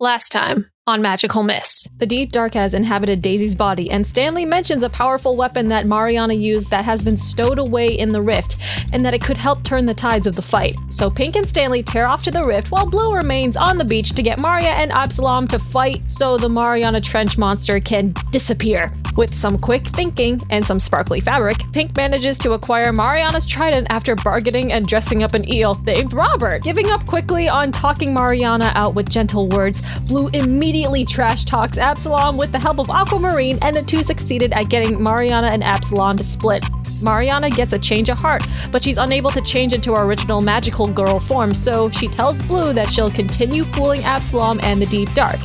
Last time on Magical Miss, the deep dark has inhabited Daisy's body, and Stanley mentions a powerful weapon that Mariana used that has been stowed away in the rift, and that it could help turn the tides of the fight. So Pink and Stanley tear off to the rift while Blue remains on the beach to get Maria and Absalom to fight so the Mariana Trench monster can disappear. With some quick thinking and some sparkly fabric, Pink manages to acquire Mariana's trident after bargaining and dressing up an eel named Robert. Giving up quickly on talking Mariana out with gentle words, Blue immediately trash talks Absalom with the help of Aquamarine, and the two succeeded at getting Mariana and Absalom to split. Mariana gets a change of heart, but she's unable to change into her original magical girl form, so she tells Blue that she'll continue fooling Absalom and the Deep Dark.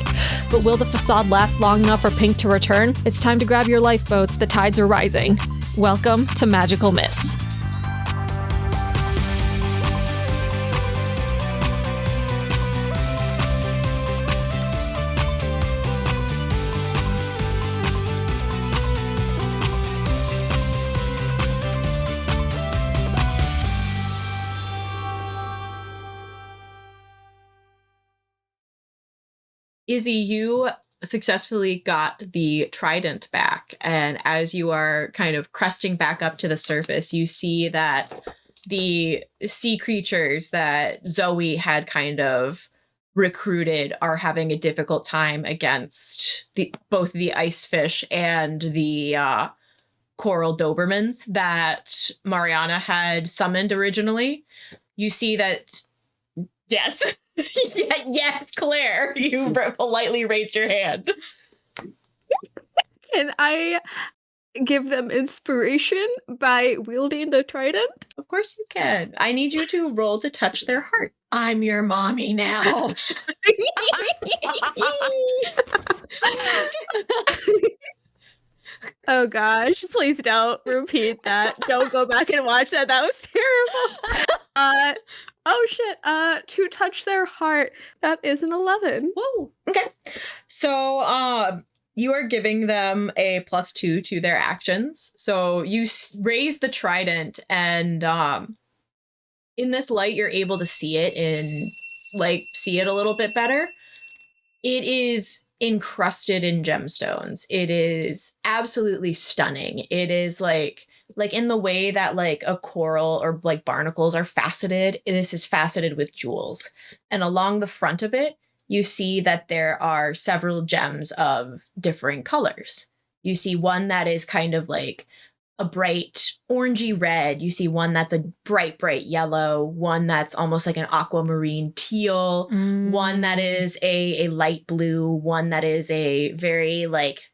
But will the facade last long enough for Pink to return? It's time to grab your lifeboats, the tides are rising. Welcome to Magical Miss. Izzy, you successfully got the trident back, and as you are kind of cresting back up to the surface, you see that the sea creatures that Zoe had kind of recruited are having a difficult time against both the ice fish and the coral Dobermans that Mariana had summoned originally. You see that, yes. Yes, Claire, you politely raised your hand. Can I give them inspiration by wielding the trident? Of course you can. I need you to roll to touch their heart. I'm your mommy now. Oh gosh, please don't repeat that. Don't go back and watch that. That was terrible. Oh shit, to touch their heart. That is an 11. Whoa. Okay. So, you are giving them a +2 to their actions. So you raise the trident, and in this light, you're able to see it a little bit better. It is encrusted in gemstones. It is absolutely stunning. It is like in the way that like a coral or like barnacles are faceted, this is faceted with jewels. And along the front of it, you see that there are several gems of differing colors. You see one that is kind of like a bright orangey red. You see one that's a bright yellow, one that's almost like an aquamarine teal, one that is a light blue, one that is a very like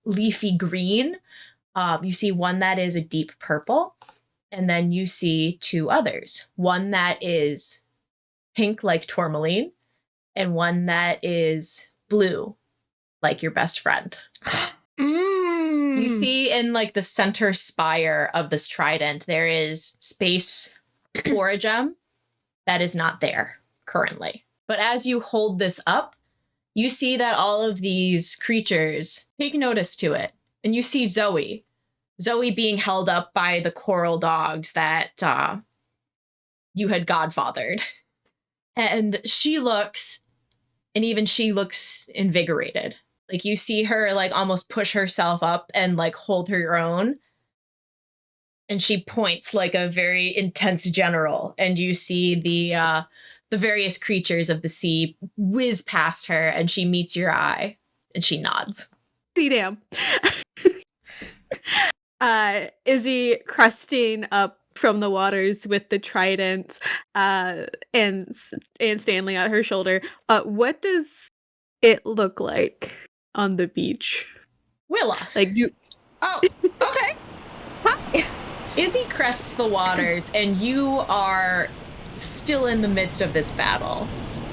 leafy green. You see one that is a deep purple, and then you see two others. One that is pink like tourmaline, and one that is blue like your best friend. You see in like the center spire of this trident, there is space for a gem that is not there currently. But as you hold this up, you see that all of these creatures take notice to it. And you see Zoe being held up by the coral dogs that you had godfathered. And she looks invigorated. Like you see her like almost push herself up and like hold her own. And she points like a very intense general. And you see the various creatures of the sea whiz past her, and she meets your eye and she nods. Damn. Izzy cresting up from the waters with the trident, and Stanley on her shoulder. What does it look like on the beach? Willa. Oh, okay. Hi. Izzy crests the waters, and you are still in the midst of this battle.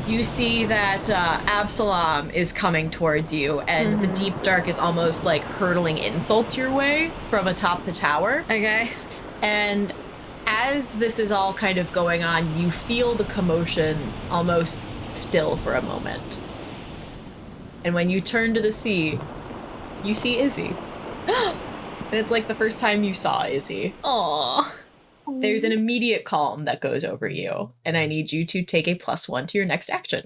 You see that Absalom is coming towards you, and the deep dark is almost like hurtling insults your way from atop the tower. Okay. And as this is all kind of going on, you feel the commotion almost still for a moment. And when you turn to the sea, you see Izzy. And it's like the first time you saw Izzy. Aww. There's an immediate calm that goes over you, and I need you to take a +1 to your next action.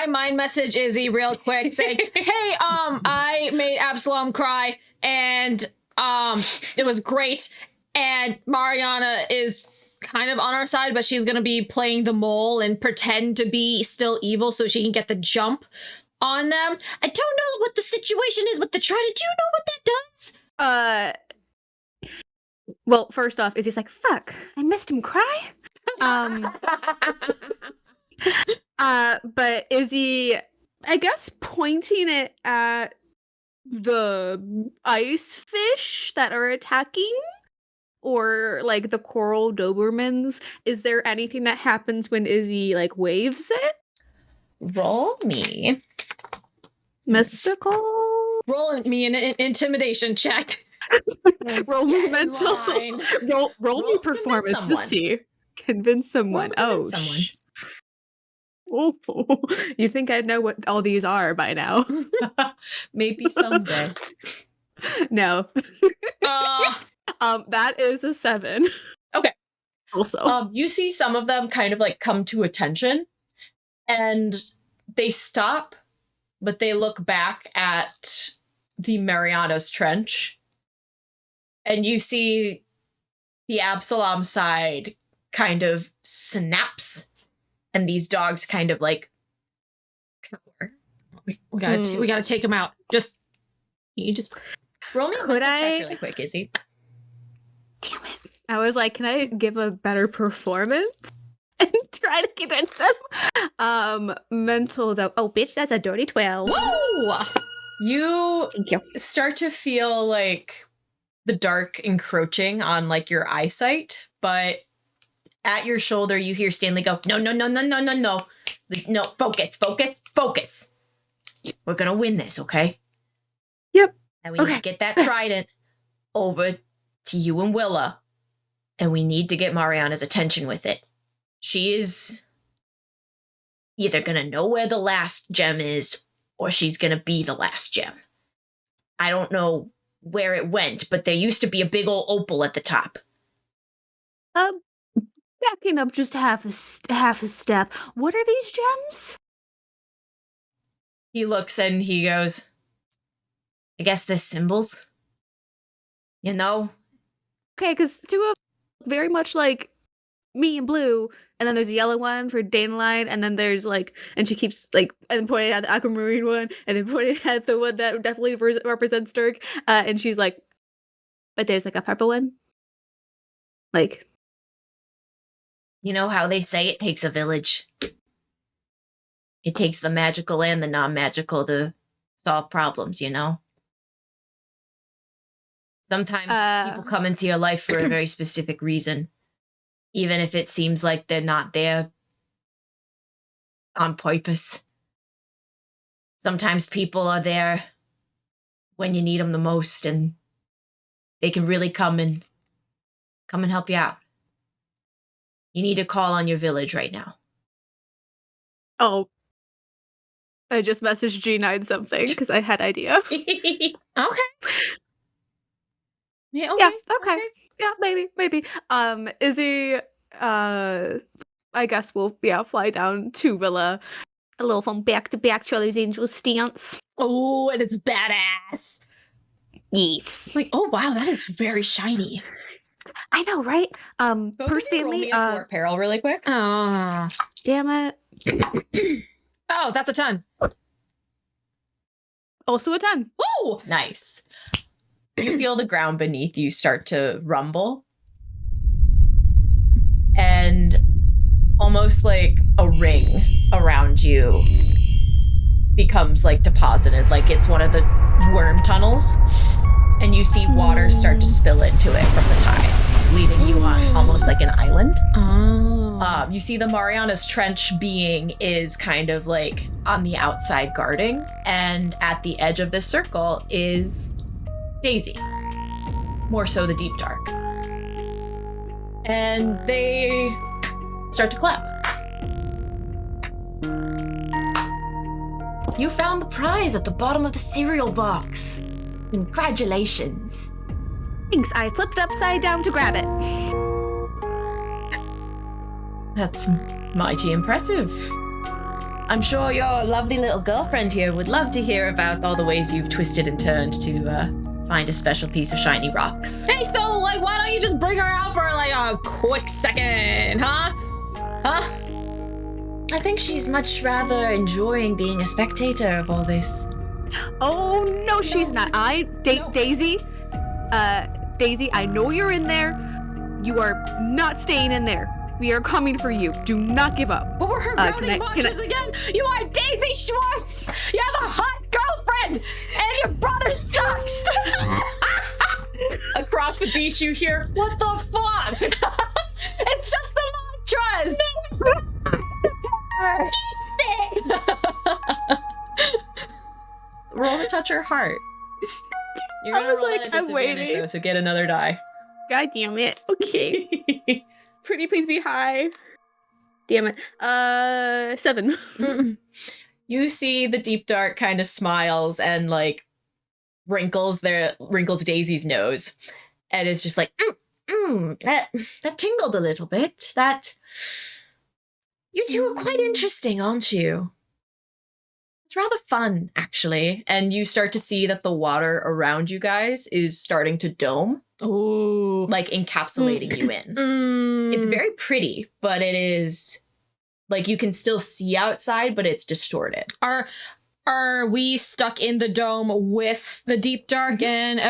I mind message Izzy real quick saying, hey, I made Absalom cry and it was great. And Mariana is kind of on our side, but she's gonna be playing the mole and pretend to be still evil so she can get the jump on them. I don't know what the situation is with the trident. Do you know what that does? Well, first off, Izzy's like, fuck, I missed him cry. But Izzy, I guess pointing it at the ice fish that are attacking, or like the coral Dobermans, is there anything that happens when Izzy like waves it? Roll me. Mystical? Roll me an intimidation check. Roll me mental. Line. Roll me performance to see. Convince someone. Roll to convince Oh, you think I'd know what all these are by now? Maybe someday. No. That is a 7. Okay. Also, You see some of them kind of like come to attention, and they stop, but they look back at the Mariana's Trench, and you see the Absalom side kind of snaps, and these dogs kind of like cower. We gotta take him out. You just roll me a Could mental I- check really quick, Izzy. damn it. I was like, can I give a better performance? And try to convince them. Mental though. Oh, bitch, that's a dirty 12. Woo! You Thank you. start to feel like the dark encroaching on like your eyesight, but at your shoulder you hear Stanley go, no, focus. We're gonna win this, okay? Yep. And we need Okay. to get that trident over to you and Willa, and we need to get Mariana's attention with it. She is either gonna know where the last gem is, or she's gonna be the last gem. I don't know where it went, but there used to be a big old opal at the top. Backing up just half a step. What are these gems? He looks and he goes, I guess they're symbols. You know? Okay, because 2 of very much like me and Blue, and then there's a yellow one for Dandelion, and then there's like, and she keeps like, and pointing at the aquamarine one, and then pointing at the one that definitely represents Dirk, and she's like, but there's like a purple one? Like, You know how they say it takes a village? It takes the magical and the non-magical to solve problems, you know? Sometimes people come into your life for a very specific reason, even if it seems like they're not there on purpose. Sometimes people are there when you need them the most, and they can really come and help you out. You need to call on your village right now. oh, I just messaged G9 something because I had idea. Okay. Yeah, Yeah, okay. Yeah, maybe. Izzy, I guess we'll fly down to Willa. A little from back to back Charlie's Angels stance. Oh, and it's badass. Yes. Like, oh wow, that is very shiny. I know, right? Both Per of you roll Stanley, me a Fort Peril really quick. Oh. damn it. Oh, that's a ton. Also a 10. Woo! Nice. You feel the ground beneath you start to rumble. And almost like a ring around you becomes like deposited, like it's one of the worm tunnels. And you see water start to spill into it from the tides, leaving you on almost like an island. Oh. You see the Mariana's Trench being is kind of like on the outside guarding, and at the edge of this circle is Daisy, more so the Deep Dark. And they start to clap. You found the prize at the bottom of the cereal box. Congratulations. Thanks, I flipped upside down to grab it. That's mighty impressive. I'm sure your lovely little girlfriend here would love to hear about all the ways you've twisted and turned to find a special piece of shiny rocks. Hey, so, like, why don't you just bring her out for, like, a quick second, huh? Huh? I think she's much rather enjoying being a spectator of all this. Oh no, she's not. Daisy, Daisy, I know you're in there. You are not staying in there. We are coming for you. Do not give up. What were her grounding mantras again? You are Daisy Schwartz! You have a hot girlfriend! And your brother sucks! Across the beach you hear, what the fuck? It's just the mantras! Roll to touch her heart. You're gonna roll at a I'm disadvantage, waiting. though, so get another die. God damn it. Okay. Pretty please be high. Damn it. 7. You see the deep dark kind of smiles and like wrinkles Daisy's nose, and is just like, that tingled a little bit. That you two are quite interesting, aren't you? It's rather fun, actually. And you start to see that the water around you guys is starting to dome. Ooh. Like encapsulating you in. It's very pretty, but it is like you can still see outside, but it's distorted. Are we stuck in the dome with the deep dark and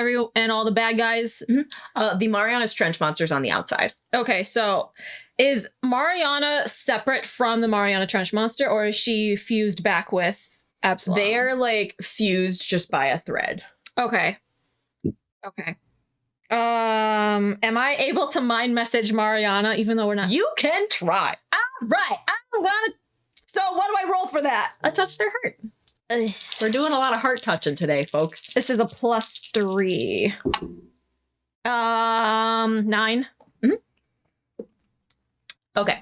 all the bad guys? The Mariana's Trench monster's on the outside. Okay, so is Mariana separate from the Mariana Trench monster, or is she fused back with Absalom? They are like fused just by a thread. Okay. Am I able to mind message Mariana even though we're not? You can try. Right. I'm gonna. So what do I roll for that? A touch their heart. We're doing a lot of heart touching today, folks. This is a +3. 9. Okay.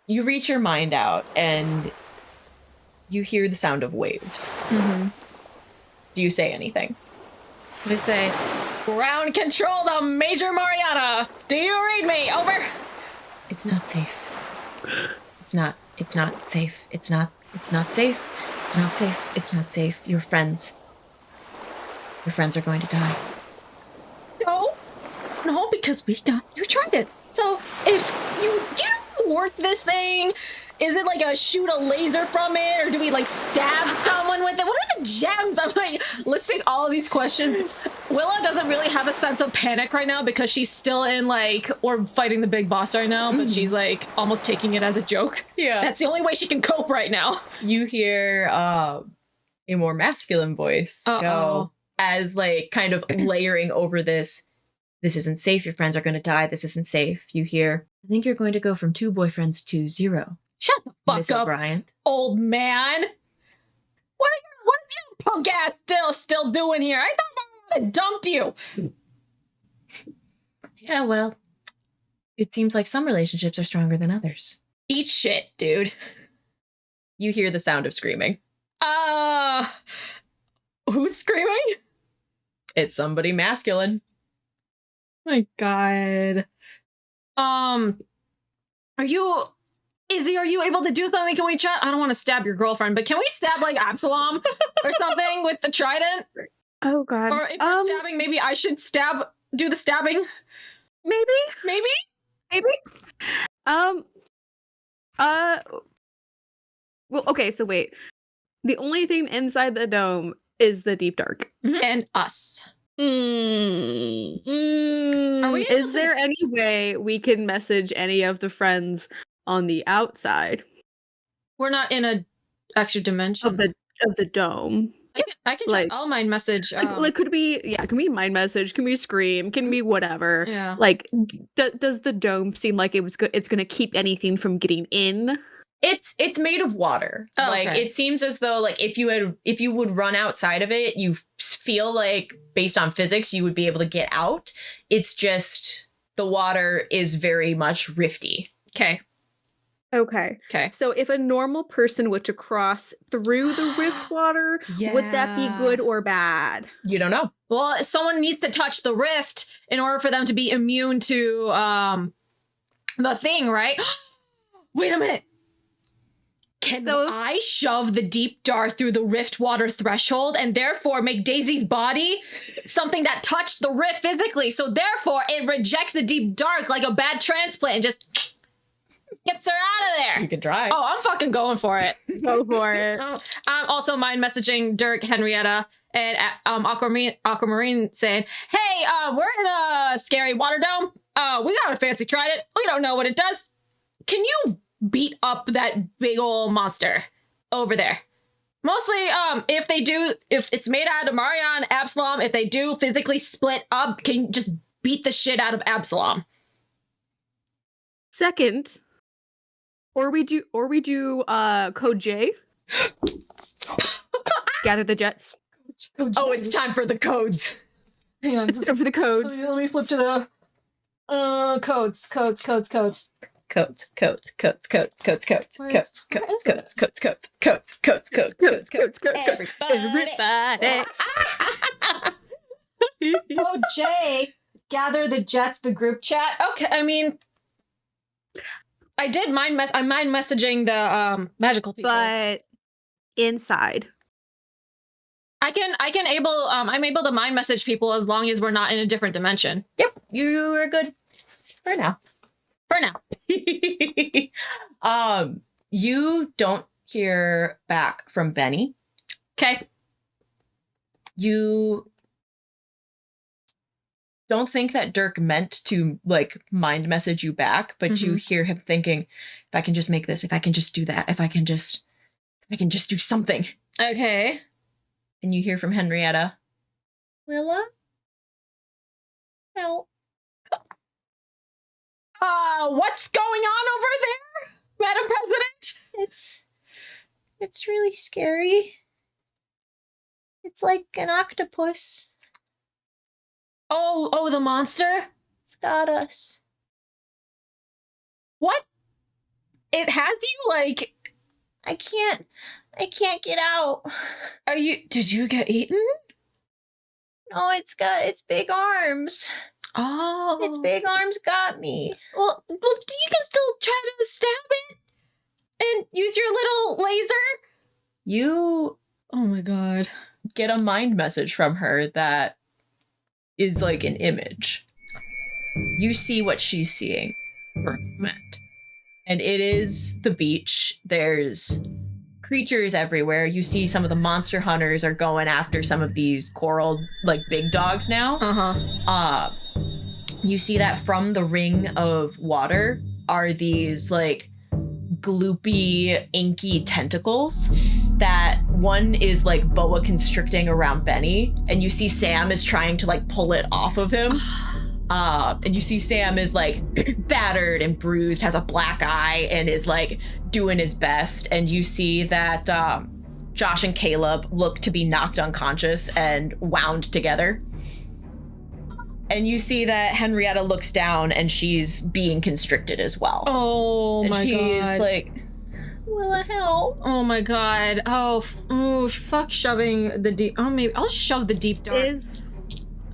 You reach your mind out and you hear the sound of waves. Do you say anything? They say, ground control the Major Mariana. Do you read me? Over. It's not safe. It's not safe. It's not safe. It's not safe. It's not safe. Your friends are going to die. No, because we got your trident. So if do you know how to work this thing? Is it like shoot a laser from it, or do we like stab someone with it? What are the gems? I'm like listing all of these questions. Willa doesn't really have a sense of panic right now because she's still in we're fighting the big boss right now, but she's like almost taking it as a joke. Yeah. That's the only way she can cope right now. You hear a more masculine voice go as like kind of layering over this. This isn't safe. Your friends are going to die. This isn't safe. You hear, I think you're going to go from 2 boyfriends to 0. Shut the fuck Miss up, O'Bryant. old man. What is your punk ass still doing here? I thought I dumped you. Yeah, well, it seems like some relationships are stronger than others. Eat shit, dude. You hear the sound of screaming. Who's screaming? It's somebody masculine. My God. Izzy, are you able to do something? Can we try? I don't want to stab your girlfriend, but can we stab like Absalom or something with the trident? Oh God. Or if you're stabbing, maybe I should do the stabbing. Maybe. Well, okay, so wait. The only thing inside the dome is the deep dark. And us. Are we is there any way we can message any of the friends on the outside? We're not in a extra dimension of the dome. I can check. I'll mind message. Could we mind message? Can we scream? Can we whatever? Yeah. Like, does the dome seem like it's going to keep anything from getting in? It's made of water. Oh, like okay. It seems as though like if you would run outside of it, you feel like based on physics you would be able to get out. It's just the water is very much rifty. Okay. So if a normal person were to cross through the rift water, would that be good or bad? You don't know. Well, someone needs to touch the rift in order for them to be immune to the thing, right? Wait a minute. Can I shove the deep dark through the rift water threshold and therefore make Daisy's body something that touched the rift physically? So therefore it rejects the deep dark like a bad transplant and just gets her out of there. You can try. Oh, I'm fucking going for it. Go for it. I'm also mind messaging Dirk, Henrietta, and Aquamarine saying, hey, we're in a scary water dome. We got a fancy trident. We don't know what it does. Can you beat up that big old monster over there? Mostly, if it's made out of Marion, Absalom, if they do physically split up, can you just beat the shit out of Absalom? Second, or we do code J. Gather the jets. Oh, it's time for the codes. Hang on. It's time for the codes. Let me flip to the codes. Codes. Everybody. Oh, Jay, gather the jets, the group chat. Okay, I mean, I'm mind messaging the magical people. But inside. I'm able to mind message people as long as we're not in a different dimension. Yep, you are good for now. You don't hear back from Benny. Okay. You don't think that Dirk meant to like mind message you back, but you hear him thinking, if I can just make this, if I can just do that, if I can just do something. Okay. And you hear from Henrietta, Willa? Help. What's going on over there, Madam President? It's really scary. It's like an octopus. Oh, the monster? It's got us. What? It has you, like... I can't get out. Did you get eaten? No, it's big arms. Oh. Its big arms got me. Well, you can still try to stab it and use your little laser. You Oh my god. get a mind message from her that is like an image. You see what she's seeing for a moment. And it is the beach. There's creatures everywhere. You see some of the monster hunters are going after some of these coral, like, big dogs now. Uh-huh. You see that from the ring of water are these, like, gloopy, inky tentacles that one is, like, boa constricting around Benny. And you see Sam is trying to, like, pull it off of him. And you see Sam is like battered and bruised, has a black eye, and is like doing his best. And you see that Josh and Caleb look to be knocked unconscious and wound together. And you see that Henrietta looks down and she's being constricted as well. Oh and my god. She's like, Willa, help. Oh my god. Oh, fuck shoving the deep. Oh, maybe I'll shove the deep dark.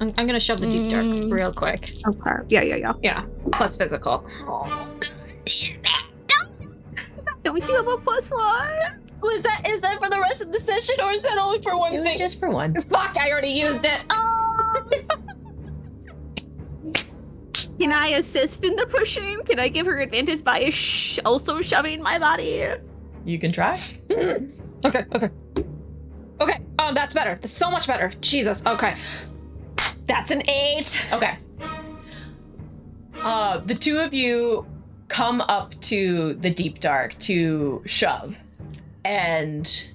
I'm gonna shove the deep dark real quick. Okay. Yeah. Yeah. Plus physical. Oh. Don't you have a +1? Is that for the rest of the session or is that only for one It thing? was just for one. Fuck, I already used it. Oh. Can I assist in the pushing? Can I give her advantage by also shoving my body? You can try. Okay. That's better. That's so much better. Jesus. Okay. That's an 8. Okay. The two of you come up to the deep dark to shove, and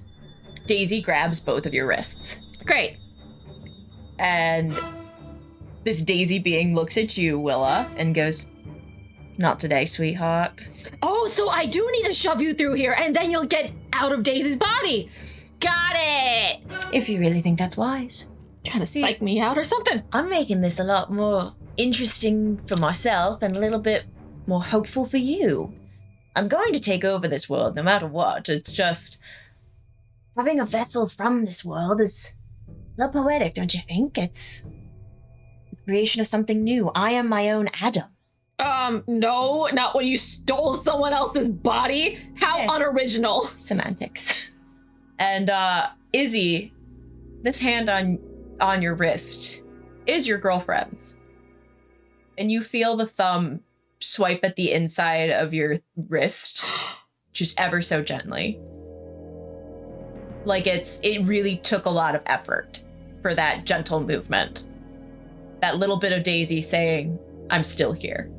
Daisy grabs both of your wrists. Great. And this Daisy being looks at you, Willa, and goes, "Not today, sweetheart." Oh, so I do need to shove you through here, and then you'll get out of Daisy's body. Got it. If you really think that's wise. Trying to psych me out or something. I'm making this a lot more interesting for myself and a little bit more hopeful for you. I'm going to take over this world no matter what. It's just having a vessel from this world is a little poetic, don't you think? It's the creation of something new. I am my own Adam, No, not when you stole someone else's body. How unoriginal. Semantics. And Izzy, this hand on your wrist is your girlfriend's. And you feel the thumb swipe at the inside of your wrist just ever so gently. Like it really took a lot of effort for that gentle movement. That little bit of Daisy saying, I'm still here.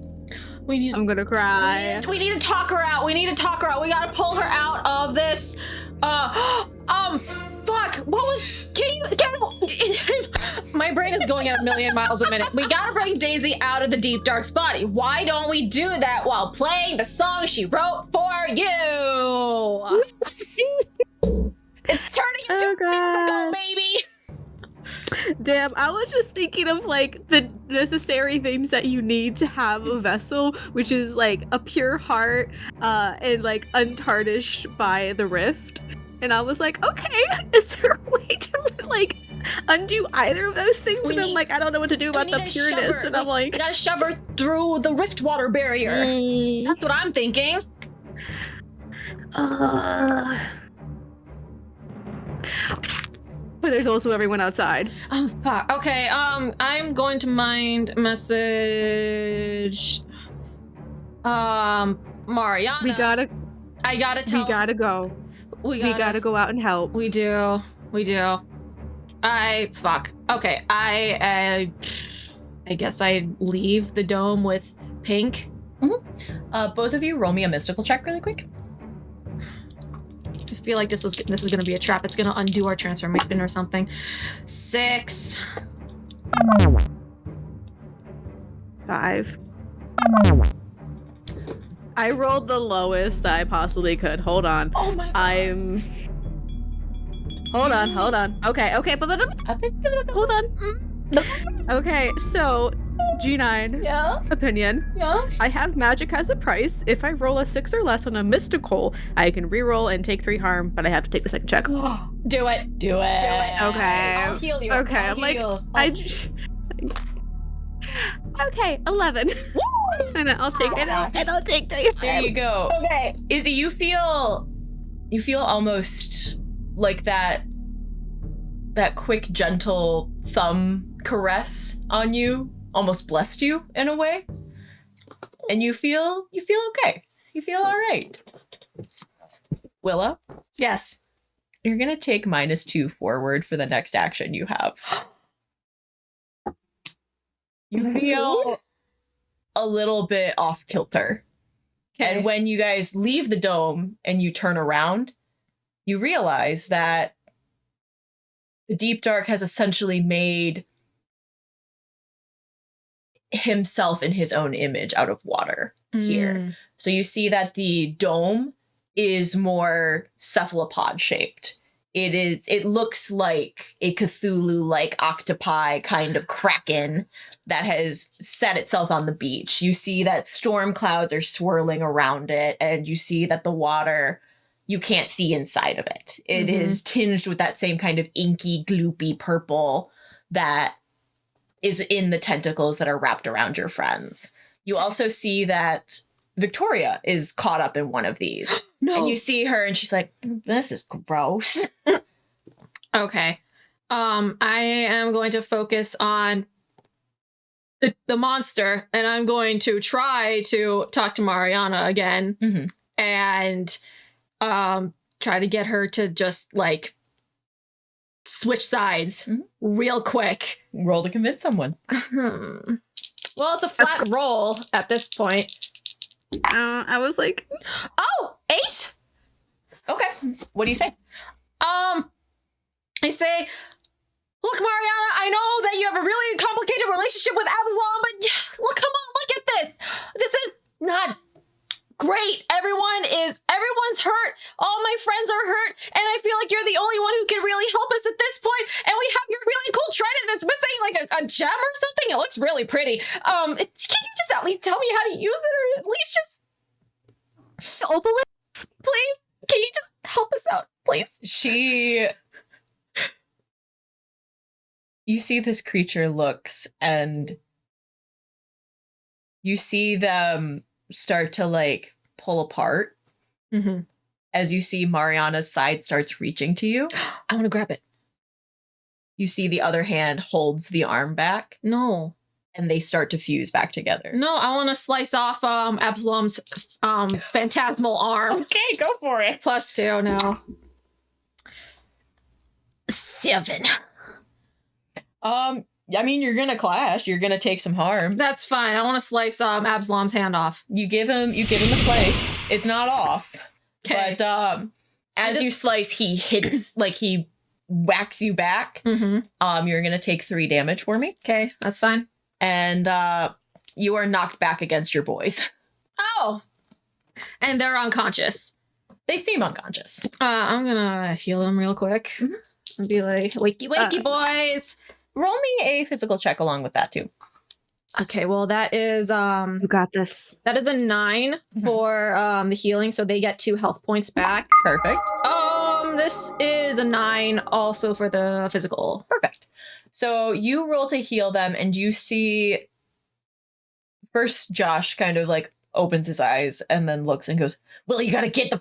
I'm gonna cry. We need to talk her out. We gotta pull her out of this. Fuck. What was? My brain is going at 1,000,000 miles a minute. We gotta bring Daisy out of the deep dark's body. Why don't we do that while playing the song she wrote for you? It's turning into a musical, baby. Damn, I was just thinking of like the necessary things that you need to have a vessel, which is like a pure heart and like untarnished by the rift. And I was like, okay, is there a way to like undo either of those things? I'm like, I don't know what to do about the pureness. And I'm like, we gotta shove her through the rift water barrier. That's what I'm thinking. But there's also everyone outside. Oh fuck. Okay. I'm going to mind message. Mariana. I gotta tell. We gotta go. We gotta go out and help. We do. Fuck. Okay. I guess I leave the dome with Pink. Mm-hmm. Both of you roll me a mystical check really quick. I feel like this is gonna be a trap. It's gonna undo our transformation or something. 6. 5. I rolled the lowest that I possibly could. Hold on. Oh my God. Hold on. Okay. Hold on. Okay, so G9. Yeah. Opinion. Yeah. I have magic as a price. If I roll a 6 or less on a mystical, I can reroll and take 3 harm, but I have to take the second check. Do it. Okay. I'll heal you. Okay, I'm like, okay, 11. And I'll take it out. And I'll take 3. There you go. Okay. Izzy, you feel almost like that quick, gentle thumb caress on you almost blessed you in a way. And you feel okay. You feel all right. Willa? Yes. You're going to take -2 forward for the next action you have. You feel a little bit off kilter. Okay. And when you guys leave the dome and you turn around, you realize that the Deep Dark has essentially made himself in his own image out of water here. So you see that the dome is more cephalopod shaped. It looks like a Cthulhu-like octopi kind of kraken that has set itself on the beach. You see that storm clouds are swirling around it, and you see that the water, you can't see inside of it. It is tinged with that same kind of inky, gloopy purple that is in the tentacles that are wrapped around your friends. You also see that Victoria is caught up in one of these. No. And you see her and she's like, this is gross. Okay. I am going to focus on the monster, and I'm going to try to talk to Mariana again and try to get her to just like switch sides real quick. Roll to convince someone. Well, it's a flat roll at this point. I was like, oh, 8. Okay. What do you say? I say, look, Mariana, I know that you have a really complicated relationship with Absalom, but look, come on, look at this. This is not great. Everyone's hurt. All my friends are hurt, and I feel like you're the only one who can really help us at this point. And we have your really cool trident that's missing like a gem or something. It looks really pretty. Can you just at least tell me how to use it, or at least just Obelix, please? Can you just help us out, please? You see this creature looks, and You see them start to like pull apart Mm-hmm. as you see Mariana's side starts reaching to you. I want to grab it. You see the other hand holds the arm back No. and they start to fuse back together. No, I want to slice off Absalom's phantasmal arm. Okay, go for it. +2, no. 7. I mean, you're gonna clash. You're gonna take some harm. That's fine. I want to slice Absalom's hand off. You give him a slice. It's not off. Okay. But as you slice, he hits like he whacks you back. Mm-hmm. You're gonna take 3 damage for me. Okay, that's fine. And you are knocked back against your boys. Oh! And they're unconscious. They seem unconscious. I'm gonna heal them real quick. And be like, wakey, wakey, boys! Roll me a physical check along with that, too. Okay, well, that is You got this. that is a 9 for the healing, so they get 2 health points back. Perfect. This is a 9 also for the physical. Perfect. So you roll to heal them, and you see first Josh kind of like opens his eyes and then looks and goes, "Well, you gotta get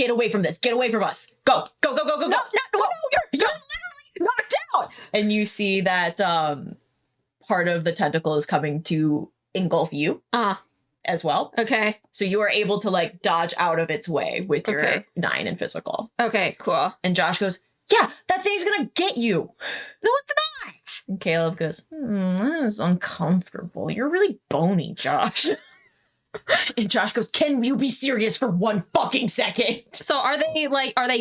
away from this. Get away from us. Go, go, go, go, go, go. No, you're literally knocked out! And you see that part of the tentacle is coming to engulf you as well. Okay. So you are able to like dodge out of its way with your Okay. 9 in physical. Okay, cool. And Josh goes, "Yeah, that thing's gonna get you." No, it's not! And Caleb goes, "That is uncomfortable. You're really bony, Josh." And Josh goes, "Can you be serious for 1 fucking second?" So are they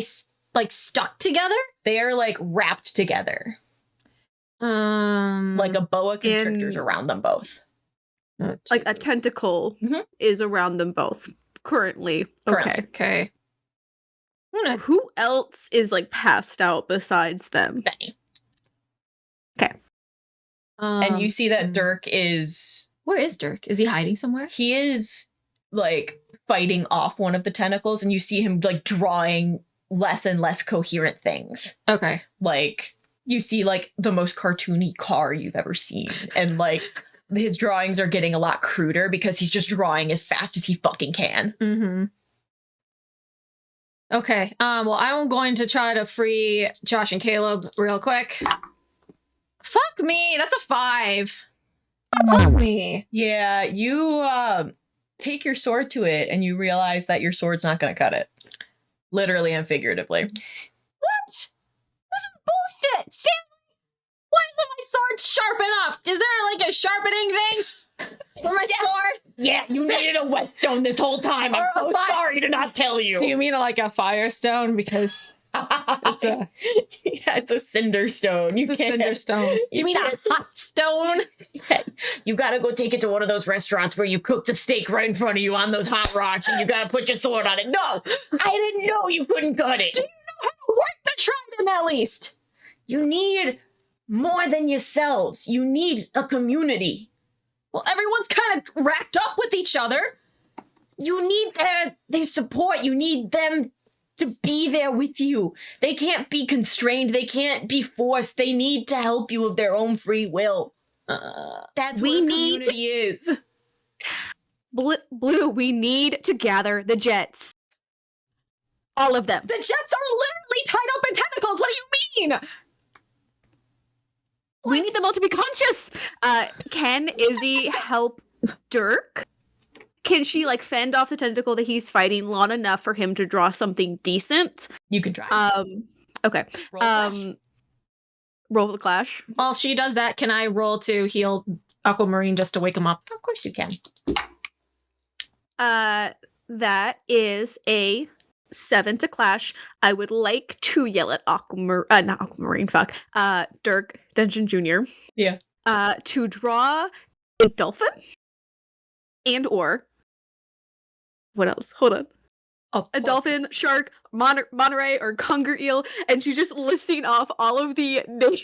stuck together? They are like wrapped together. Like a boa constrictor's around them both. Oh, Like a Jesus. tentacle Mhm. is around them both currently. Okay. Okay. I'm gonna Who else is like passed out besides them? Benny. and And you see that Dirk is where is Dirk? Is he hiding somewhere? he is like fighting off one of the tentacles, and you see him like drawing less and less coherent things. Okay. Like you see like the most cartoony car you've ever seen, and like his drawings are getting a lot cruder because he's just drawing as fast as he fucking can. Mm-hmm. Okay. Well, I'm going to try to free Josh and Caleb real quick. Fuck me. That's a 5. Fuck me. Yeah, you take your sword to it and you realize that your sword's not going to cut it. Literally and figuratively. What? This is bullshit. Stanley, why isn't my sword sharp enough? Is there like a sharpening thing for my sword? Yeah, you needed a whetstone this whole time. I'm so sorry to not tell you. Do you mean like a firestone? Because it's a yeah, it's a cinder stone. You it's a can't- cinder stone. Do you mean a hot stone? You gotta go take it to one of those restaurants where you cook the steak right in front of you on those hot rocks, and you gotta put your sword on it. No, I didn't know you couldn't cut it. Do you know how to work the trident at least? You need more than yourselves. You need a community. Well, everyone's kind of wrapped up with each other. You need their support. You need them to be there with you. They can't be constrained. They can't be forced. They need to help you of their own free will. That's We what a need- community is. Blue, we need to gather the jets. All of them. The jets are literally tied up in tentacles. What do you mean? We need them all to be conscious. Can Izzy help Dirk? Can she like fend off the tentacle that he's fighting long enough for him to draw something decent? You can try. Okay. Roll flash. Roll the clash. While she does that, can I roll to heal Aquamarine just to wake him up? Of course you can. That is a 7 to clash. I would like to yell at not Aquamarine, fuck. Dirk Dungeon Jr. Yeah. To draw a dolphin and or what else? Hold on. A dolphin, shark, Monterey, or conger eel, and she's just listing off all of the names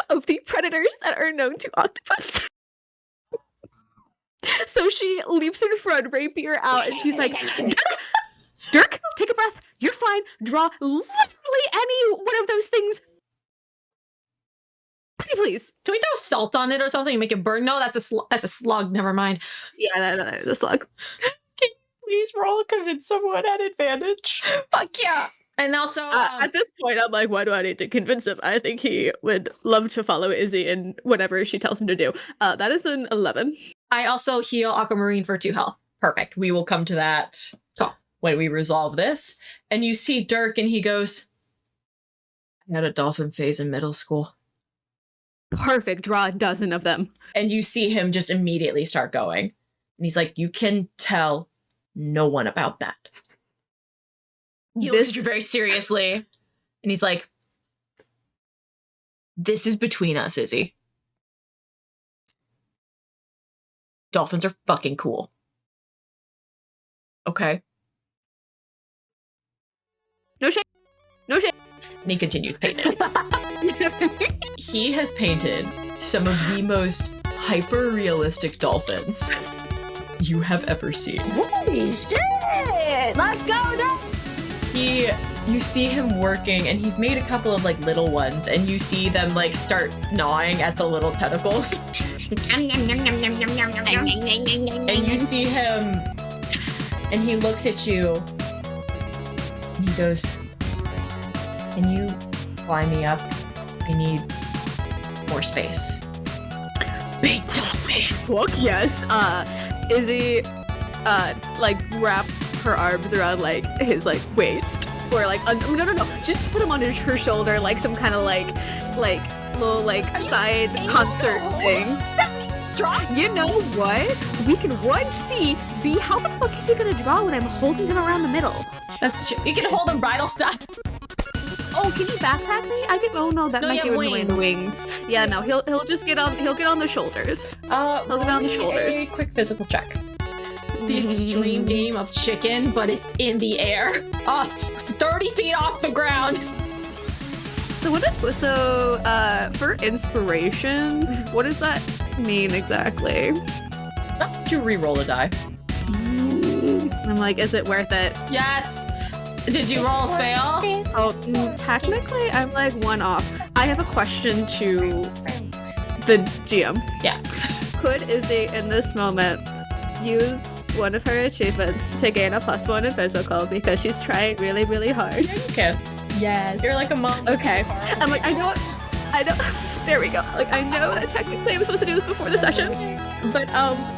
of the predators that are known to octopus. So she leaps in front, rapier out, and she's like, Dirk, take a breath. You're fine. Draw literally any one of those things. Pretty please. Can we throw salt on it or something and make it burn? No, that's a slug. Never mind. Yeah, that's a slug. Please roll convince someone at advantage. Fuck yeah. And also, At this point, I'm like, why do I need to convince him? I think he would love to follow Izzy in whatever she tells him to do. That is an 11. I also heal Aquamarine for 2 health. Perfect. We will come to that when we resolve this. And you see Dirk and he goes, I had a dolphin phase in middle school. Perfect. Draw a dozen of them. And you see him just immediately start going. And he's like, you can tell no one about that. He looks at you very seriously. And he's like, this is between us, Izzy. Dolphins are fucking cool. Okay. No shame. No shame. And he continues painting. He has painted some of the most hyper-realistic dolphins you have ever seen. Holy shit! Let's go, Dirk! You see him working, and he's made a couple of like little ones, and you see them like start gnawing at the little tentacles. And you see him, and he looks at you, and he goes, can you fly me up? I need more space. Big dolphin. Fuck yes. Izzy like wraps her arms around like his like waist, or like no, just put him on her shoulder, like some kind of like little like side concert thing. Strong. You know what? We can see B, how the fuck is he gonna draw when I'm holding him around the middle? That's true. You can hold him bridle style. Oh, can he backpack me? That might give away the wings. Yeah, no, he'll just get on the shoulders. He'll get on the shoulders. A quick physical check. The extreme game of chicken, but it's in the air. 30 feet off the ground. So for inspiration, what does that mean exactly? You re-roll a die. I'm like, is it worth it? Yes. Did you roll a fail? Oh, technically, I'm like 1 off. I have a question to the GM. Yeah. Could Izzy, in this moment, use one of her achievements to gain a +1 in physical because she's trying really, really hard? Yeah, you can. Yes. You're like a mom. Okay. I'm like, I know. There we go. Like, I know that technically I'm supposed to do this before the session, but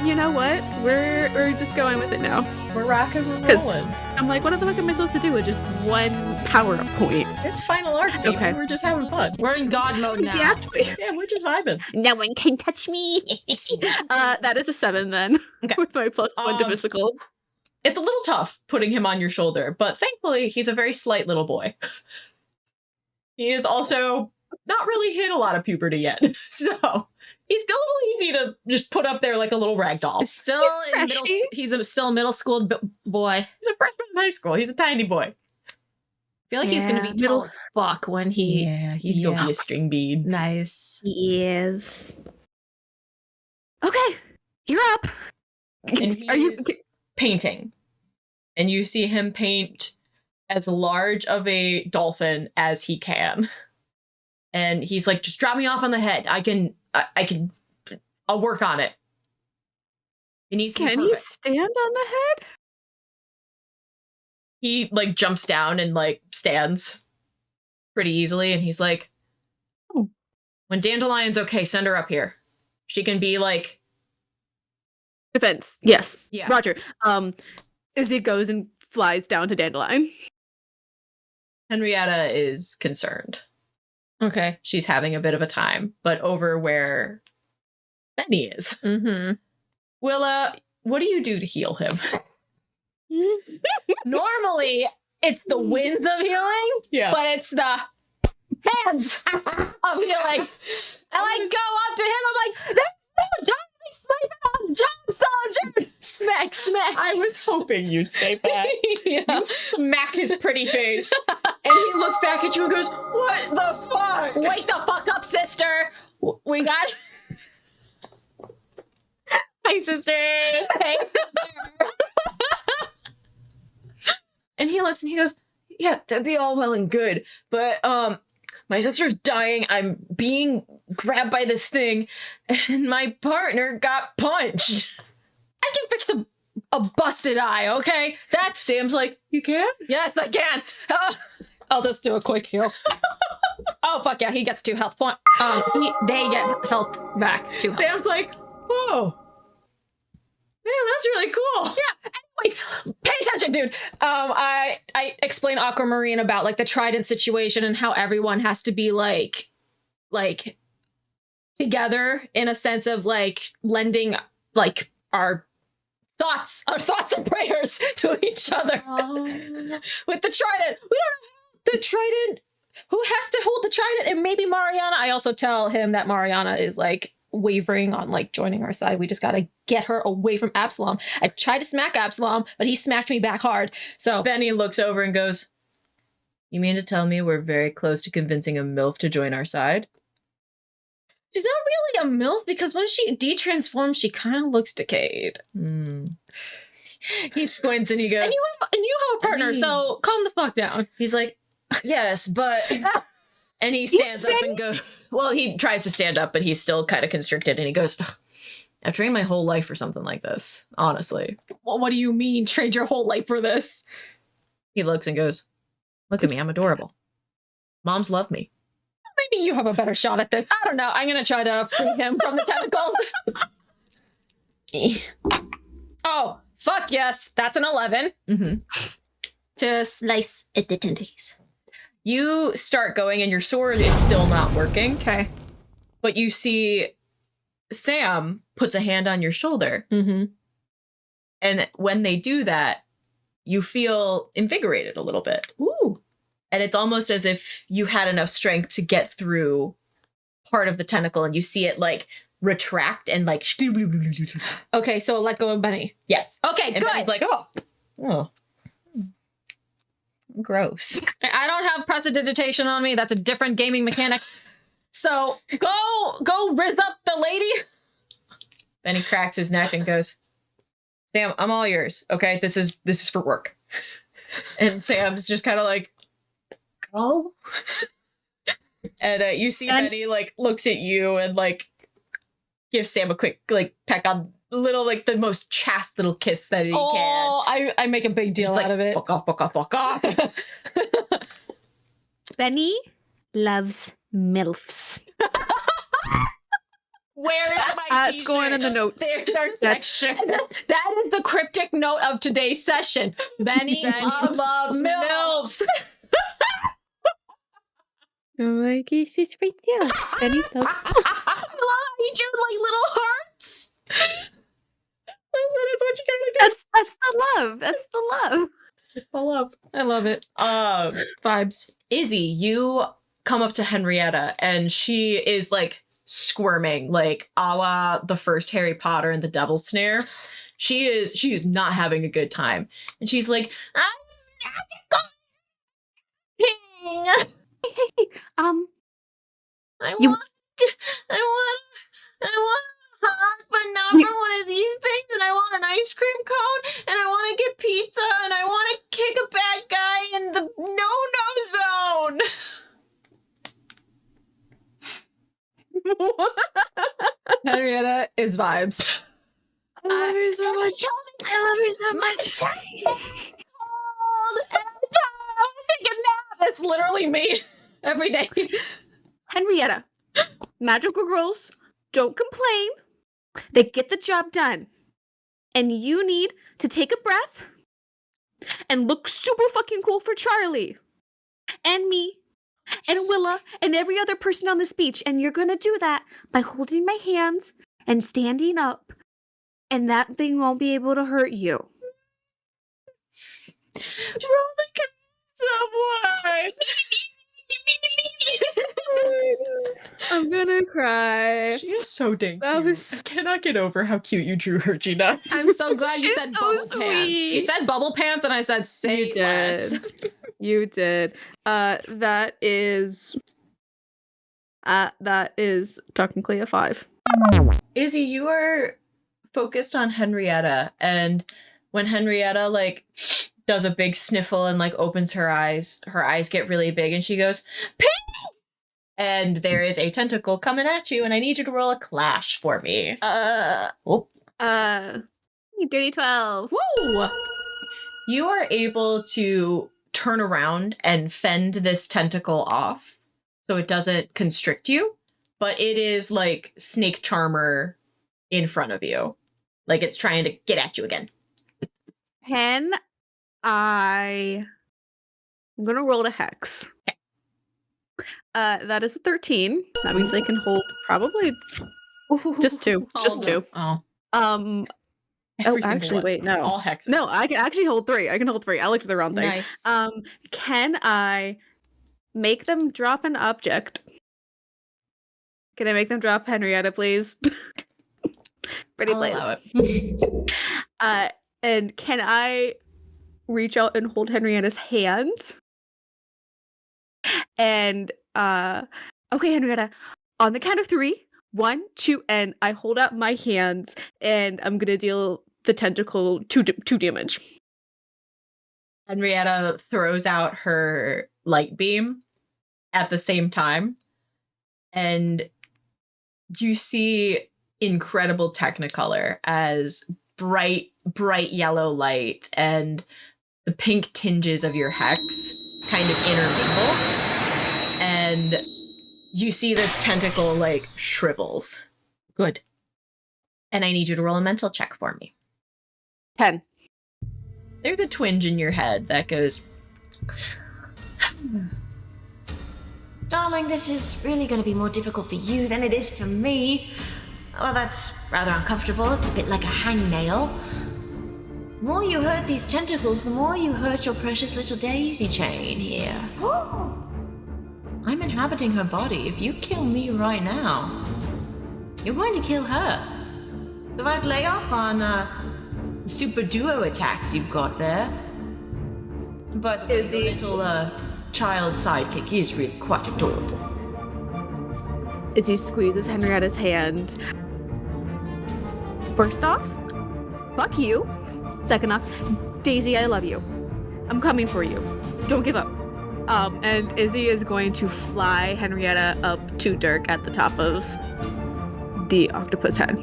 you know what? We're just going with it now. We're rocking, we're rolling. I'm like, what the fuck am I supposed to do with just 1 power point? It's final art, baby. Okay. We're just having fun. We're in God mode now. Exactly. Yeah, we're just vibing. No one can touch me. That is a 7 then. Okay. With my +1 to physical. It's a little tough putting him on your shoulder, but thankfully he's a very slight little boy. He is also not really hit a lot of puberty yet, so he's a little easy to just put up there like a little rag doll. Still he's still a middle school boy. He's a freshman in high school. He's a tiny boy. I feel like he's gonna be tall as fuck when he. Yeah, he's gonna be a string bead. Nice. He is. Okay, you're up. And he's painting, and you see him paint as large of a dolphin as he can. And he's like, just drop me off on the head. I'll work on it. It needs to be Can perfect. you stand on the head? He like jumps down and like stands pretty easily. And he's like, Oh. When Dandelion's okay, send her up here. She can be like, Defense. Yes. yeah. Roger. Izzy goes and flies down to Dandelion. Henrietta is concerned. Okay. She's having a bit of a time, but over where Benny is. Mm-hmm. Willa, what do you do to heal him? Normally, it's the winds of healing, Yeah. but it's the hands of healing. I like go up to him. I'm like, "There's no John sleeping on John Soldier." Smack, smack. I was hoping you'd say that. Yeah. You smack his pretty face, and he looks back at you and goes, "What the fuck? Wake the fuck up, sister. We got. Hi, sister." Hey. And he looks and he goes, "Yeah, that'd be all well and good, but my sister's dying. I'm being grabbed by this thing and my partner got punched. I can fix a busted eye, okay? That's Sam's like, you can? yes, I can. I'll just do a quick heal. Oh fuck yeah, he gets 2 health points. They get health back too. Sam's like, whoa. Man, that's really cool. Yeah. Anyways, pay attention, dude. I explain Aquamarine about like the trident situation and how everyone has to be like together in a sense of like lending like our thoughts and prayers to each other. With the trident. We don't have the trident. Who has to hold the trident? And maybe Mariana. I also tell him that Mariana is like wavering on like joining our side. We just gotta get her away from Absalom. I tried to smack Absalom, but he smacked me back hard. So Benny looks over and goes, you mean to tell me we're very close to convincing a MILF to join our side? she's not really a MILF because when she de-transforms, she kind of looks decayed. He squints and he goes, And you have a partner, so calm the fuck down. he's like, yes, but... And he stands up and goes, well, he tries to stand up, but he's still kind of constricted. And he goes, I've trained my whole life for something like this, honestly. Well, what do you mean, trade your whole life for this? He looks and goes, look at me, I'm adorable. Moms love me. Maybe you have a better shot at this. I don't know. I'm going to try to free him from the tentacles. Oh, fuck yes. That's an 11. To slice at the tentacles. You start going and your sword is still not working. Okay. But you see Sam puts a hand on your shoulder. And when they do that, you feel invigorated a little bit. Ooh. And it's almost as if you had enough strength to get through part of the tentacle and you see it like retract and like... Okay, so let go of Benny. Yeah. Okay, and good. Benny's like, oh. Gross. I don't have prestidigitation on me. That's a different gaming mechanic. So go rizz up the lady. Then he cracks his neck and goes, Sam, I'm all yours. Okay, this is for work. And Sam's just kind of like, go. And you see Benny like looks at you and like gives Sam a quick like peck on little like the most chaste little kiss that he can. Oh, I make a big deal out of it. Fuck off, fuck off, fuck off. Benny loves MILFs. Where is my t-shirt? It's going in the notes. There's our section. That is the cryptic note of today's session. Benny loves MILFs. I'm like, he's just right there. Benny loves MILFs. I love you do like little hearts. That's what you gotta do. That's the love. That's the love. I love. I love it. Vibes. Izzy, you come up to Henrietta and she is like squirming, like a la the first Harry Potter and the Devil's Snare. She is not having a good time. And she's like, I'm not Hey, I want a hug, but not for one of these things. And I want an ice cream cone, and I want to get pizza, and I want to kick a bad guy in the no-no zone. Henrietta is vibes. I love her so much. I love her so much. Take a nap. That's literally me every day. Henrietta, magical girls don't complain. They get the job done. And you need to take a breath and look super fucking cool for Charlie and me and Willa and every other person on this beach. And you're going to do that by holding my hands and standing up. And that thing won't be able to hurt you. Someone. I'm gonna cry. She is so dang That cute. was- I cannot get over how cute you drew her, Gina. I'm so glad you She's said so bubble pants. sweet. You said bubble pants, and I said say You less. did. You did. That is technically a 5. Izzy, you are focused on Henrietta, and when Henrietta like does a big sniffle and like opens her eyes get really big and she goes, Pink! And there is a tentacle coming at you, and I need you to roll a clash for me. Oh. Dirty 12. Woo! You are able to turn around and fend this tentacle off so it doesn't constrict you, but it is like Snake Charmer in front of you. Like it's trying to get at you again. I'm gonna roll a hex. Okay. That is a 13. That means I can hold probably just two. Just two. Oh. Actually, wait, no. All hexes. No, I can actually hold 3. I can hold 3. I looked at the wrong thing. Nice. Can I make them drop an object? Can I make them drop Henrietta, please? Pretty please. Allow it. And can I reach out and hold Henrietta's hand? And okay, Henrietta, on the count of 3, 1, 2, and I hold out my hands, and I'm gonna deal the tentacle 2 damage. Henrietta throws out her light beam at the same time, and you see incredible Technicolor as bright yellow light and the pink tinges of your hex kind of intermingle, and you see this tentacle like shrivels. Good. And I need you to roll a mental check for me. 10. There's a twinge in your head that goes, Darling, this is really going to be more difficult for you than it is for me. Well, that's rather uncomfortable. It's a bit like a hangnail. The more you hurt these tentacles, the more you hurt your precious little daisy chain here. I'm inhabiting her body. If you kill me right now, you're going to kill her. So I'd lay off on the super duo attacks you've got there. But the Izzy. little child sidekick is really quite adorable. Izzy squeezes Henrietta's hand. First off, fuck you. Second off, Daisy, I love you. I'm coming for you. Don't give up. And Izzy is going to fly Henrietta up to Dirk at the top of the octopus head.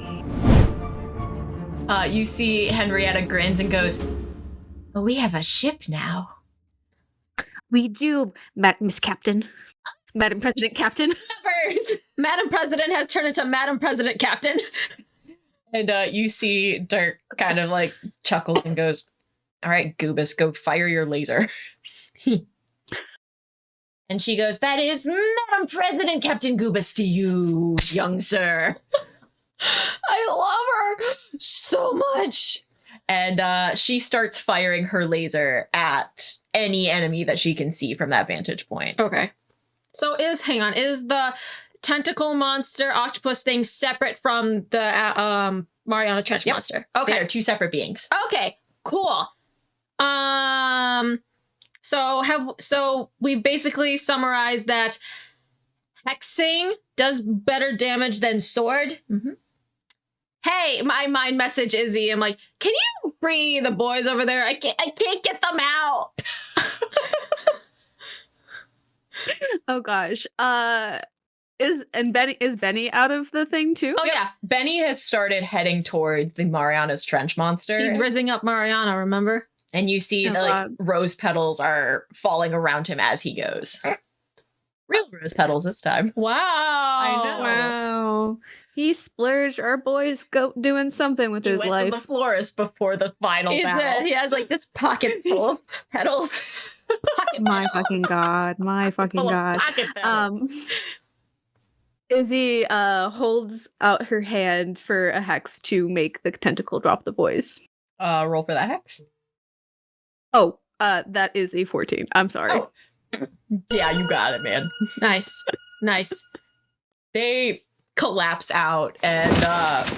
you see Henrietta grins and goes, But we have a ship now. We do, Miss Captain. Madam President Captain. Birds! Madam President has turned into Madam President Captain. and you see Dirk kind of like chuckles and goes, all right, Goobus, go fire your laser. And she goes, that is Madam President Captain Goobus to you, young sir. I love her so much. And she starts firing her laser at any enemy that she can see from that vantage point. Okay. So is the tentacle monster octopus thing separate from the Mariana Trench Yep. monster? They Okay. are two separate beings. Okay. Cool. So we've basically summarized that hexing does better damage than sword. Mhm. Hey, my mind message Izzy. I'm like, can you free the boys over there? I can't get them out. Oh gosh. Is Benny out of the thing too? Oh Yep. yeah, Benny has started heading towards the Mariana's Trench monster. he's rizzing up Mariana. Remember? And you see Oh, the God. rose petals are falling around him as he goes. Real rose petals this time. Wow. I know. Wow. He splurged our boys go doing something with He his went life. to the florist before the final battle. He has like this pocket full of petals. Pocket My petals. fucking god. My fucking Full of god. pocket petals. Izzy holds out her hand for a hex to make the tentacle drop the boys. Roll for that hex. Oh, that is a 14. I'm sorry. Oh. Yeah, you got it, man. Nice. They collapse out, and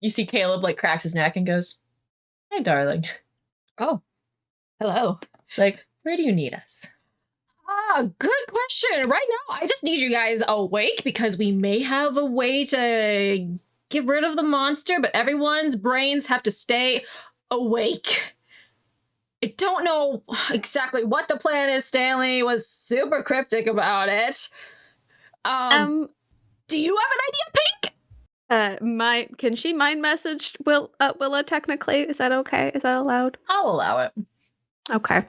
you see Caleb like cracks his neck and goes, "Hey, darling." Oh, hello. It's like, where do you need us? Good question. Right now, I just need you guys awake because we may have a way to get rid of the monster, but everyone's brains have to stay awake. I don't know exactly what the plan is. Stanley was super cryptic about it. Do you have an idea, Pink? Can she mind message Willa technically? Is that okay? Is that allowed? I'll allow it. Okay.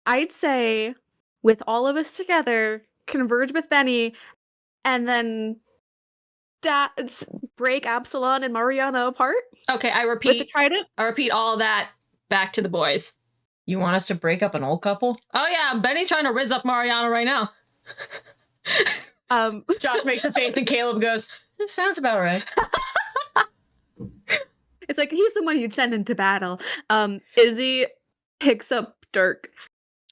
I'd say with all of us together, converge with Benny, and then break Absalon and Mariana apart. Okay, I With the repeat. trident. I repeat all that back to the boys. You want us to break up an old couple? Oh yeah, Benny's trying to riz up Mariana right now. Josh makes a face and Caleb goes, "This sounds about right." It's like he's the one you'd send into battle. Izzy picks up Dirk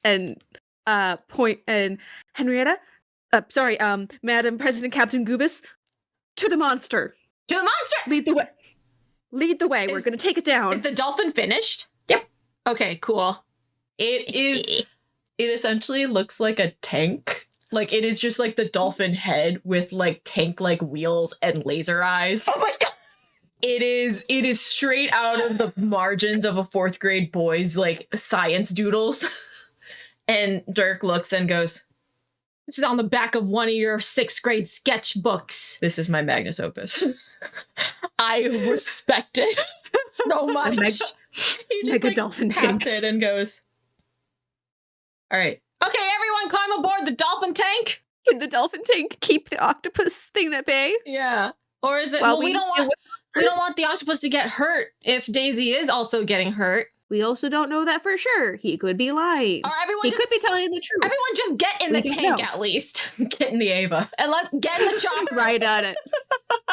and point and Henrietta. Madam President Captain Goobus, to the monster. To the monster! Lead the way. Lead the way. We're gonna take it down. Is the dolphin finished? Yep. Okay, cool. It is. It essentially looks like a tank. Like, it is just like the dolphin head with like tank-like wheels and laser eyes. Oh my god! It is straight out of the margins of a 4th grade boy's like science doodles. And Dirk looks and goes, This is on the back of one of your 6th grade sketchbooks. "This is my magnus opus." I respect it so much. He just, Mega dolphin taps tank. it and goes, "All right." Okay, everyone climb aboard the dolphin tank. Can the dolphin tank keep the octopus thing at bay? Yeah. Or is it? Well, Well, we don't want the octopus to get hurt if Daisy is also getting hurt. We also don't know that for sure. He could be lying. Or everyone He just, could be telling the truth. everyone just get in We the don't tank know. at least. Get in the Ava. And get in the chopper. Right on it.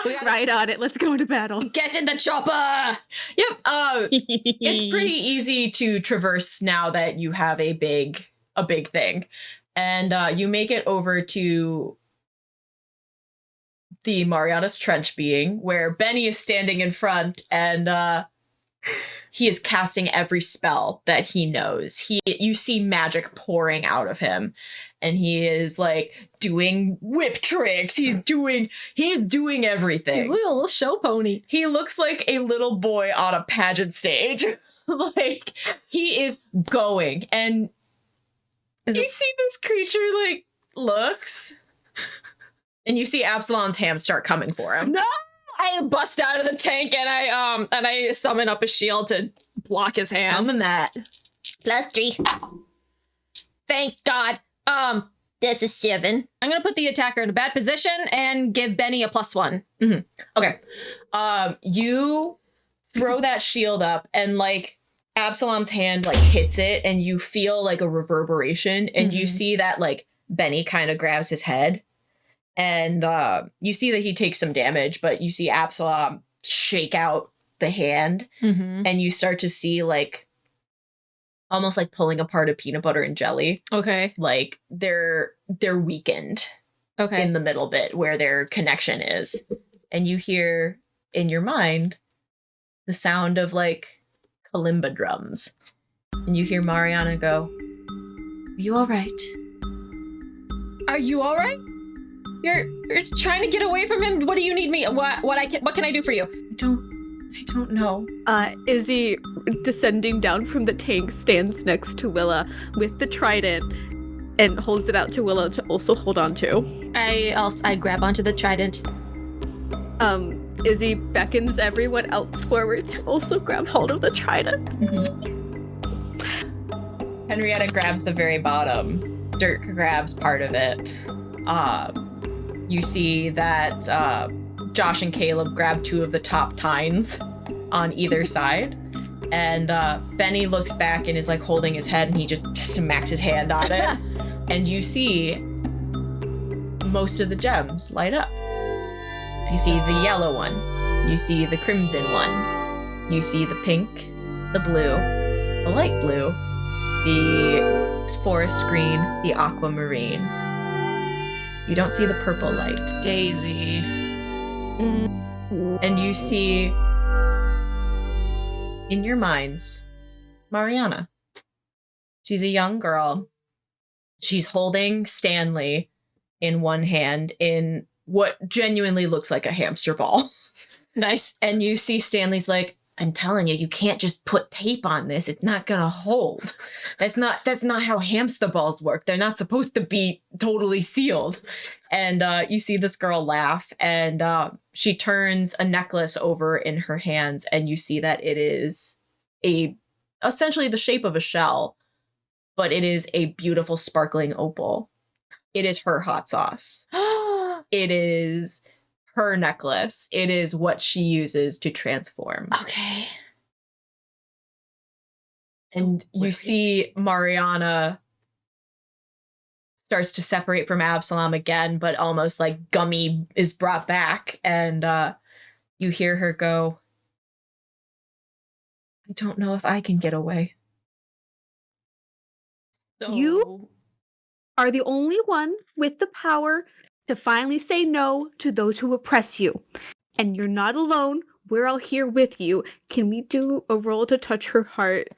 We gotta Right on it. Let's go into battle. Get in the chopper. Yep. It's pretty easy to traverse now that you have a big thing. And you make it over to the Mariana's Trench being, where Benny is standing in front and he is casting every spell that he knows. You see magic pouring out of him, and he is like doing whip tricks. He's doing everything. He's a little show pony. He looks like a little boy on a pageant stage. Like, he is going, and you see this creature like looks, and you see Absalon's hands start coming for him. No! I bust out of the tank and I summon up a shield to block his hand. Summon that. +3. Thank God. That's a 7. I'm gonna put the attacker in a bad position and give Benny a +1. Okay. You throw that shield up, and like Absalom's hand like hits it, and you feel like a reverberation, and you see that like Benny kind of grabs his head, and you see that he takes some damage, but you see Absalom shake out the hand, and you start to see like almost like pulling apart a peanut butter and jelly. Okay. Like they're weakened Okay. in the middle bit where their connection is. And you hear in your mind the sound of like kalimba drums. And you hear Mariana go, "Are you all right?" Are you all right? You're trying to get away from him. What do you need me? What can I do for you? I don't know. Izzy, descending down from the tank, stands next to Willa with the trident and holds it out to Willa to also hold on to. I grab onto the trident. Izzy beckons everyone else forward to also grab hold of the trident. Henrietta grabs the very bottom. Dirk grabs part of it. You see that Josh and Caleb grab 2 of the top tines on either side. And Benny looks back and is like holding his head, and he just smacks his hand on it. And you see most of the gems light up. You see the yellow one. You see the crimson one. You see the pink, the blue, the light blue, the forest green, the aquamarine. You don't see the purple light. Daisy. And you see, in your minds, Mariana. She's a young girl. She's holding Stanley in one hand in what genuinely looks like a hamster ball. Nice. And you see Stanley's like, I'm telling you, you can't just put tape on this. It's not gonna hold. That's not how hamster balls work. They're not supposed to be totally sealed. And you see this girl laugh, and she turns a necklace over in her hands, and you see that it is essentially the shape of a shell, but it is a beautiful sparkling opal. It is her hot sauce. It is her necklace. It is what she uses to transform. Okay. And you see Mariana starts to separate from Absalom again, but almost like Gummy is brought back, and you hear her go, I don't know if I can get away. So... You are the only one with the power to finally say no to those who oppress you. And you're not alone. We're all here with you. Can we do a roll to touch her heart?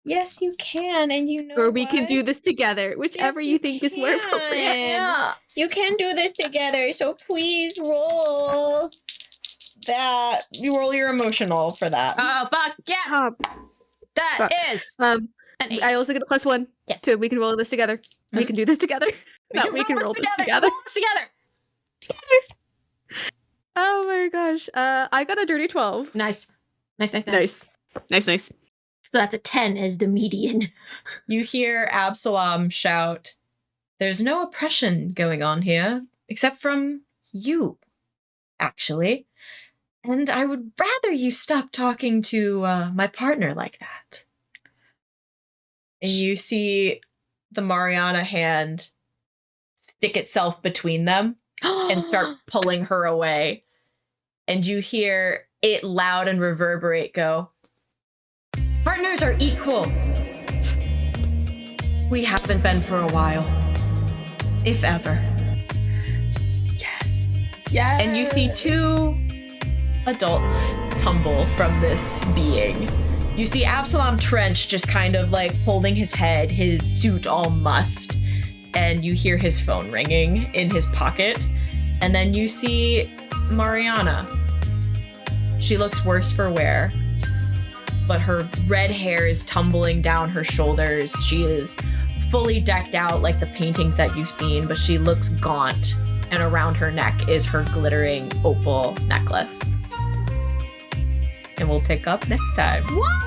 Yes, you can, and you know Or we can do this together, whichever you think is more appropriate. Yeah. You can do this together, so please roll that. You roll your emotional for that. Oh, fuck, yes! Um, That fuck. is um, an 8. I also get a +1. Yes. So we can roll this together. We can do this together. We can roll this together. Roll this together. Oh my gosh. I got a dirty 12. Nice. Nice. Nice. So that's a 10 as the median. You hear Absalom shout, there's no oppression going on here, except from you, actually. And I would rather you stop talking to my partner like that. And you see the Mariana hand stick itself between them and start pulling her away. And you hear it loud and reverberate go, partners are equal. We haven't been for a while. If ever. Yes. And you see 2 adults tumble from this being. You see Absalom Trench just kind of like holding his head, his suit all mussed, and you hear his phone ringing in his pocket. And then you see Mariana. She looks worse for wear, but her red hair is tumbling down her shoulders. She is fully decked out like the paintings that you've seen, but she looks gaunt, and around her neck is her glittering opal necklace. And we'll pick up next time. What?